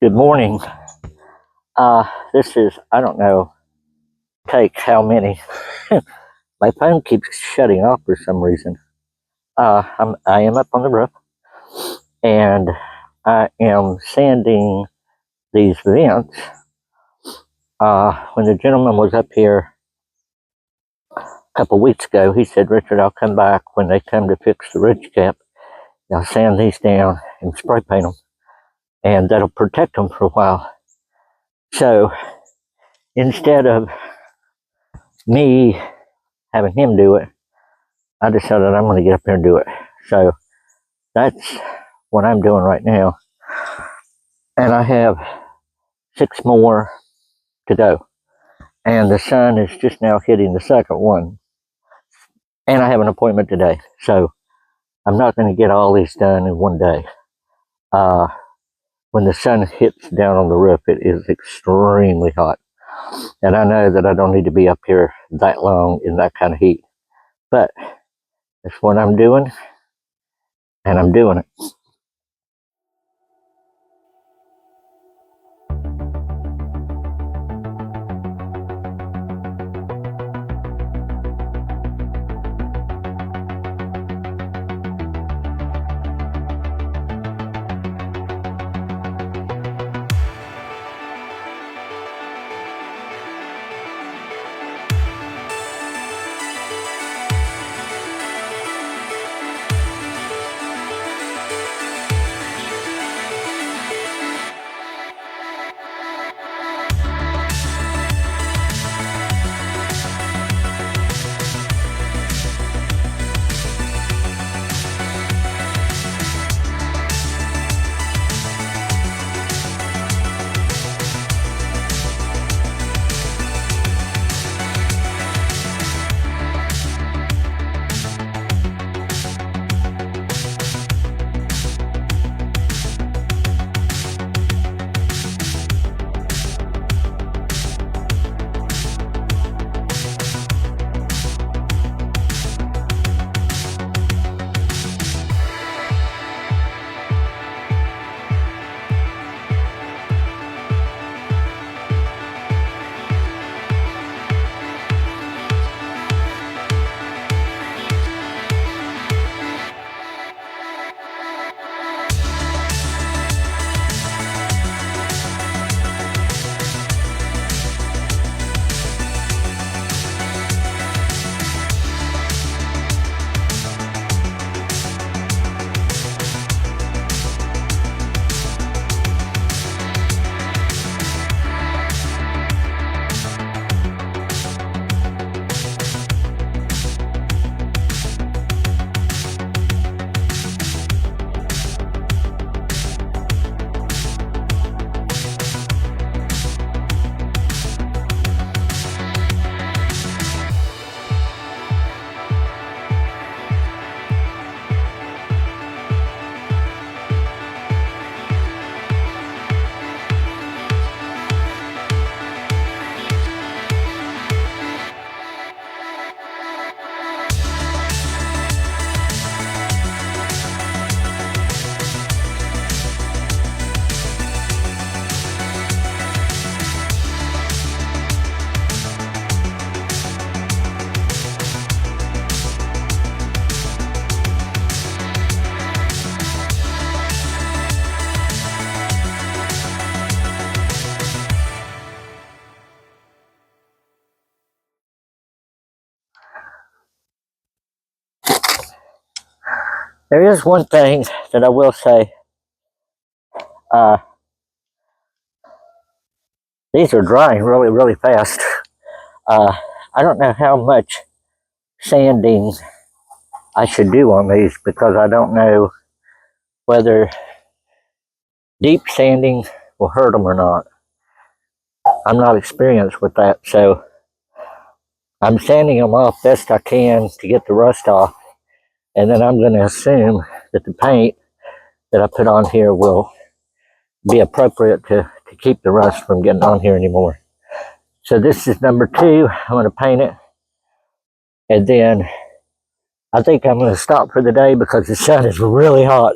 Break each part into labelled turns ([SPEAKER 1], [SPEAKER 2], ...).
[SPEAKER 1] Good morning. This is, I don't know, take how many. My phone keeps shutting off for some reason. I am up on the roof and I am sanding these vents. When the gentleman was up here a couple weeks ago, he said, Richard, I'll come back when they come to fix the ridge cap. I'll sand these down and spray paint them, and that'll protect them for a while. So instead of me having him do it, I decided I'm going to get up here and do it. So that's what I'm doing right now. And I have 6 more to go. And the sun is just now hitting the second one. And I have an appointment today. So I'm not going to get all these done in one day. When the sun hits down on the roof, it is extremely hot. And I know that I don't need to be up here that long in that kind of heat. But that's what I'm doing. And I'm doing it. There is one thing that I will say. These are drying really, really fast. I don't know how much sanding I should do on these because I don't know whether deep sanding will hurt them or not. I'm not experienced with that, so I'm sanding them off best I can to get the rust off, and then I'm going to assume that the paint that I put on here will be appropriate to keep the rust from getting on here anymore. So this is number 2. I'm going to paint it, and then I think I'm going to stop for the day because the sun is really hot.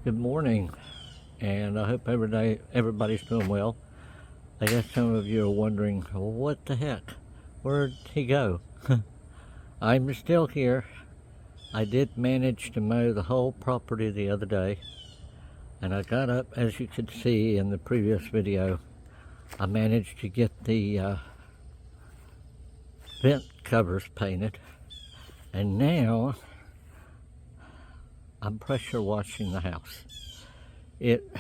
[SPEAKER 1] Good morning, and I hope everybody's doing well. I guess some of you are wondering, well, what the heck? Where'd he go? I'm still here. I did manage to mow the whole property the other day, and I got up, as you could see in the previous video, I managed to get the vent covers painted, and now I'm pressure washing the house. It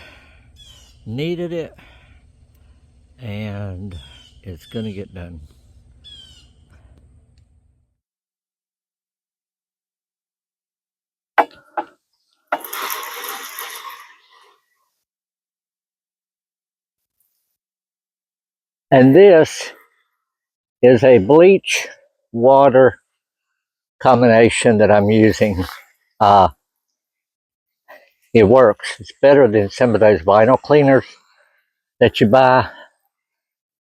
[SPEAKER 1] needed it, and it's gonna get done. And this is a bleach water combination that I'm using. It works. It's better than some of those vinyl cleaners that you buy,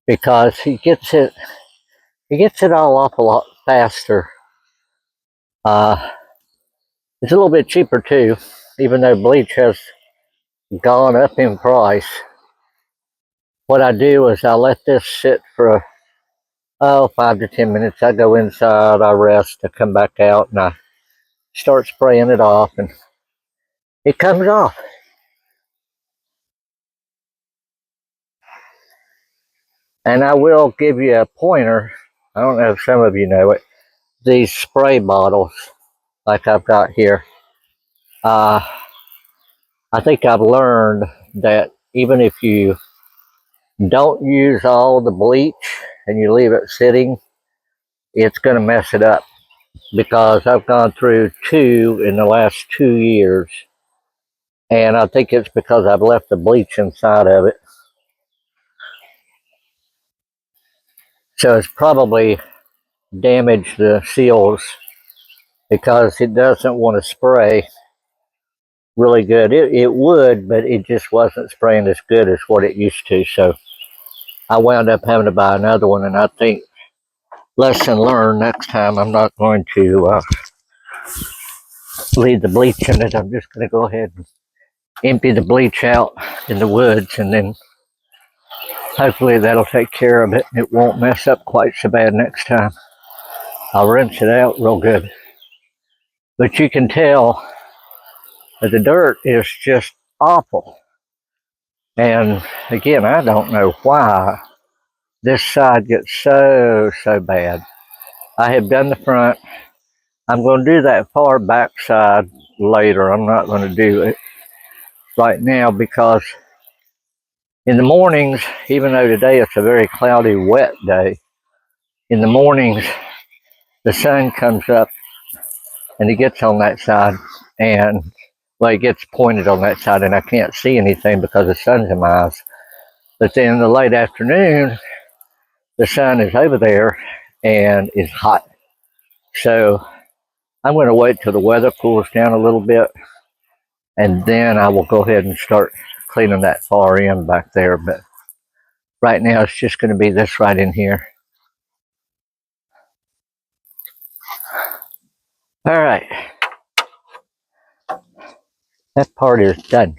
[SPEAKER 1] because he gets it all off a lot faster. It's a little bit cheaper too, even though bleach has gone up in price. What I do is I let this sit for 5 to 10 minutes. I go inside, I rest, I come back out, and I start spraying it off, and it comes off. And I will give you a pointer. I don't know if some of you know it. These spray bottles, like I've got here. Uh, I think I've learned that even if you don't use all the bleach and you leave it sitting, it's going to mess it up, because I've gone through two in the last 2 years, and I think it's because I've left the bleach inside of it. So it's probably damaged the seals because it doesn't want to spray really good. It would, but it just wasn't spraying as good as what it used to. So I wound up having to buy another one, and I think lesson learned, next time I'm not going to leave the bleach in it. I'm just going to go ahead and empty the bleach out in the woods, and then hopefully that'll take care of it. It won't mess up quite so bad next time. I'll rinse it out real good. But you can tell that the dirt is just awful. And again, I don't know why this side gets so bad. I have done the front. I'm going to do that far back side later. I'm not going to do it right now because in the mornings, even though today it's a very cloudy, wet day, in the mornings the sun comes up and it gets on that side, and well, it gets pointed on that side, and I can't see anything because the sun's in my eyes. But then in the late afternoon, the sun is over there and it's hot. So I'm going to wait till the weather cools down a little bit, and then I will go ahead and start cleaning that far end back there. But right now it's just going to be this right in here. All right, that part is done.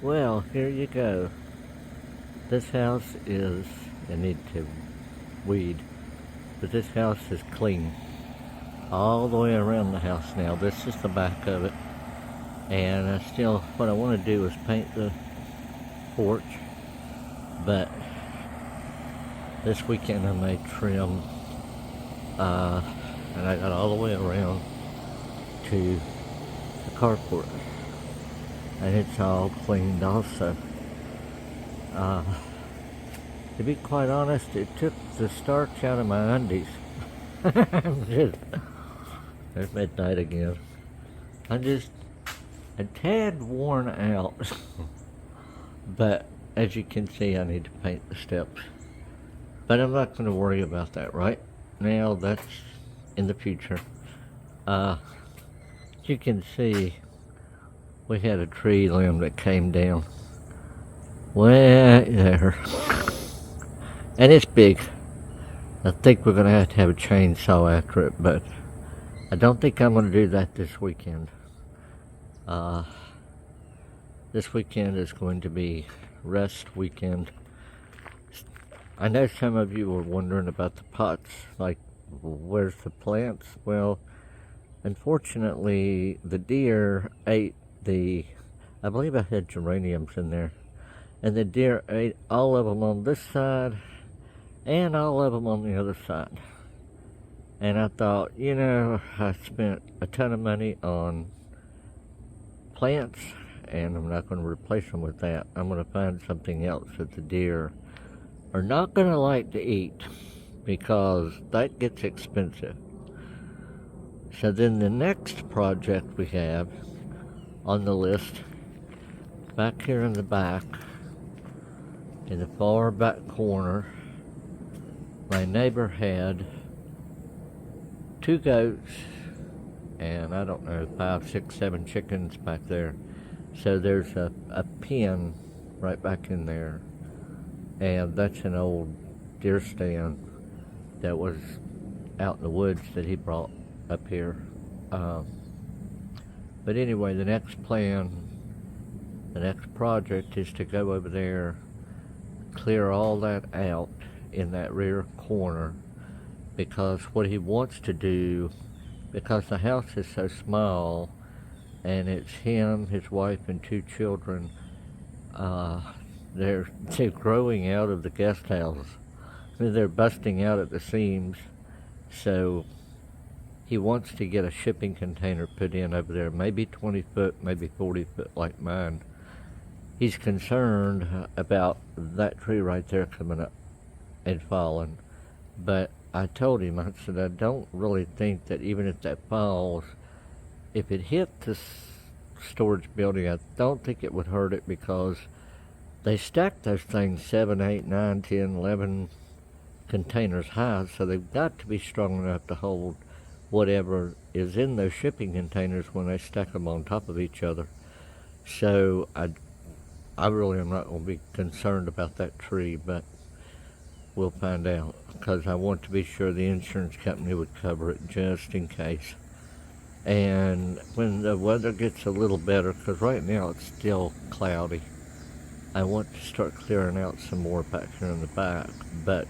[SPEAKER 1] Well, here you go. This house is, I need to weed, but this house is clean all the way around the house now. This is the back of it. And I still, what I want to do is paint the porch, but this weekend I may trim, and I got all the way around to the carport, and it's all cleaned also. To be quite honest, it took the starch out of my undies. There's midnight again. I'm just a tad worn out, but as you can see, I need to paint the steps. But I'm not going to worry about that right now. That's in the future. As you can see, we had a tree limb that came down way there, and it's big. I think we're going to have a chainsaw after it, but I don't think I'm going to do that this weekend. This weekend is going to be rest weekend. I know some of you were wondering about the pots, like where's the plants? Well, unfortunately, the deer ate I believe I had geraniums in there, and the deer ate all of them on this side and all of them on the other side. And I thought, I spent a ton of money on plants, and I'm not going to replace them with that. I'm going to find something else that the deer are not going to like to eat, because that gets expensive. So then the next project we have on the list, back here in the back, in the far back corner, my neighbor had 2 goats and I don't know, 5, 6, 7 chickens back there. So there's a pen right back in there, and that's an old deer stand that was out in the woods that he brought up here. But anyway, the next project is to go over there, clear all that out in that rear corner, because what he wants to do, because the house is so small and it's him, his wife, and 2 children, They're growing out of the guest house. They're busting out at the seams. So he wants to get a shipping container put in over there, maybe 20 foot, maybe 40 foot like mine. He's concerned about that tree right there coming up and falling. But I told him, I said, I don't really think that even if that falls, if it hit this storage building, I don't think it would hurt it, because they stack those things 7, 8, 9, 10, 11 containers high, so they've got to be strong enough to hold whatever is in those shipping containers when they stack them on top of each other. So I really am not going to be concerned about that tree, but we'll find out, because I want to be sure the insurance company would cover it just in case. And when the weather gets a little better, because right now it's still cloudy, I want to start clearing out some more back here in the back. But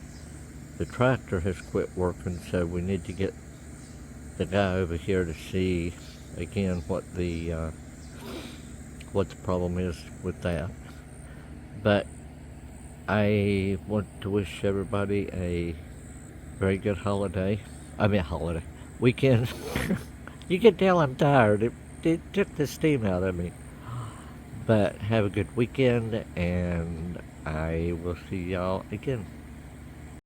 [SPEAKER 1] the tractor has quit working, so we need to get the guy over here to see again what the problem is with that. But I want to wish everybody a very good weekend. You can tell I'm tired. It took the steam out of me. But have a good weekend, and I will see y'all again.